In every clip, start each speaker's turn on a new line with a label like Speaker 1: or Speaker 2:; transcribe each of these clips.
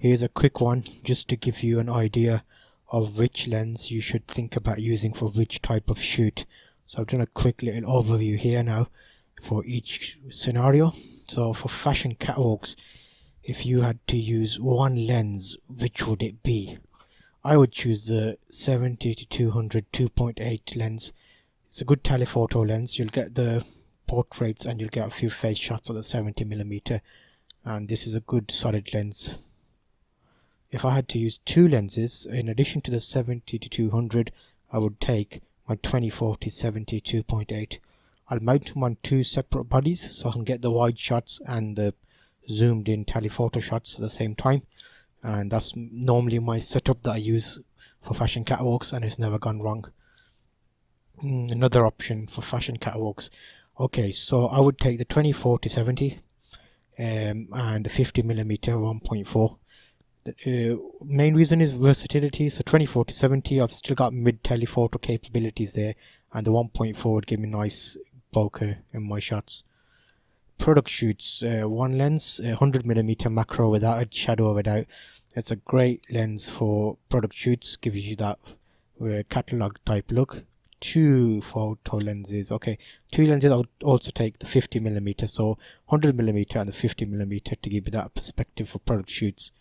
Speaker 1: Here's a quick one just to give you an idea of which lens you should think about using for which type of shoot. So I've done a quick little overview here now for each scenario. So for fashion catwalks, if you had to use one lens, which would it be? I would choose the 70-200 2.8 lens. It's a good telephoto lens. You'll get the portraits and you'll get a few face shots of the 70mm, and this is a good solid lens. If I had to use two lenses in addition to the 70-200, I would take my 20-40-70 2.8. I'll mount them on two separate bodies so I can get the wide shots and the zoomed in telephoto shots at the same time, and that's normally my setup that I use for fashion catwalks, and it's never gone wrong. Another option for fashion catwalks, okay, so I would take the 20-40-70 and the 50mm 1.4. The main reason is versatility. So 20-40-70, I've still got mid telephoto capabilities there, and the 1.4 would give me nice bokeh in my shots. Product shoots, one lens, 100mm macro without a shadow of a doubt. It's a great lens for product shoots, gives you that catalog type look. Two photo lenses, okay, two lenses. I would also take the 50mm, so 100mm and the 50mm to give you that perspective for product shoots.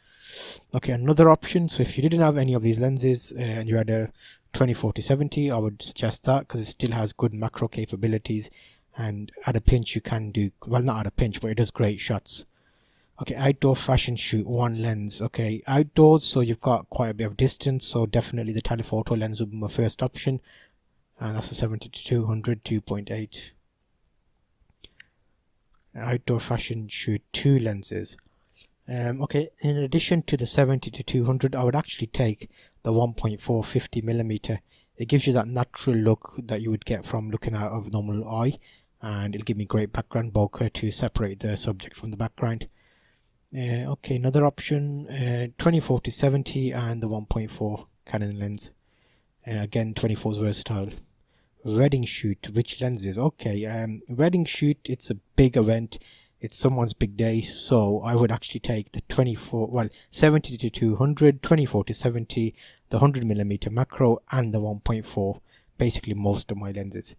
Speaker 1: Okay, another option, so if you didn't have any of these lenses and you had a 20-40-70, I would suggest that because it still has good macro capabilities, and at a pinch you can do, well, not at a pinch, but it does great shots. Okay, outdoor fashion shoot, one lens. Okay, outdoors, so you've got quite a bit of distance, so definitely the telephoto lens would be my first option, and that's a 70-200 2.8. Outdoor fashion shoot, two lenses. Okay, in addition to the 70-200, I would actually take the 1.4 50mm. It gives you that natural look that you would get from looking out of normal eye, and it'll give me great background bokeh to separate the subject from the background. Okay, another option, 20-40-70 and the 1.4 Canon lens. Again, 24 is versatile. Wedding shoot, which lenses? Okay, wedding shoot, it's a big event. It's someone's big day, so I would actually take the 70-200, 20-40-70, the 100mm macro, and the 1.4. Basically, most of my lenses,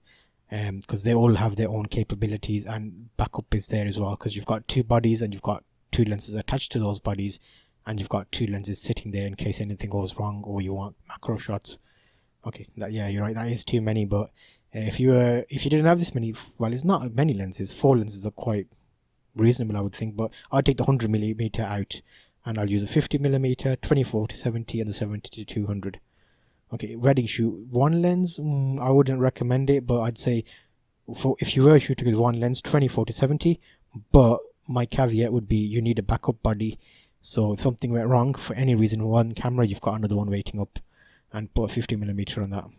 Speaker 1: because they all have their own capabilities, and backup is there as well. Because you've got two bodies and you've got two lenses attached to those bodies, and you've got two lenses sitting there in case anything goes wrong or you want macro shots. Okay, yeah, you're right. That is too many, but if you didn't have this many, well, it's not many lenses. 4 lenses are quite reasonable, I would think, but I'll take the 100mm out, and I'll use a 50mm, 20-40-70, and the 70-200. Okay, wedding shoot, one lens, I wouldn't recommend it, but I'd say for if you were shooting with one lens, 20-40-70, but my caveat would be you need a backup body, so if something went wrong for any reason, one camera, you've got another one waiting up, and put a 50mm on that.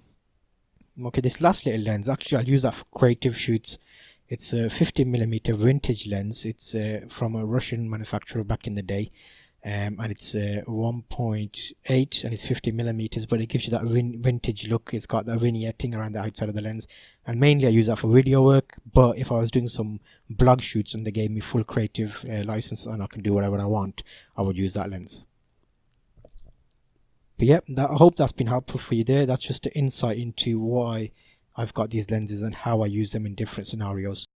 Speaker 1: Okay, this last little lens, actually I'll use that for creative shoots. It's a 50mm vintage lens. It's from a Russian manufacturer back in the day, and it's 1.8 and it's 50mm, but it gives you that vintage look. It's got that vignetting around the outside of the lens, and mainly I use that for video work. But if I was doing some blog shoots and they gave me full creative license and I can do whatever I want, I would use that lens. But yeah, I hope that's been helpful for you there. That's just an insight into why I've got these lenses and how I use them in different scenarios.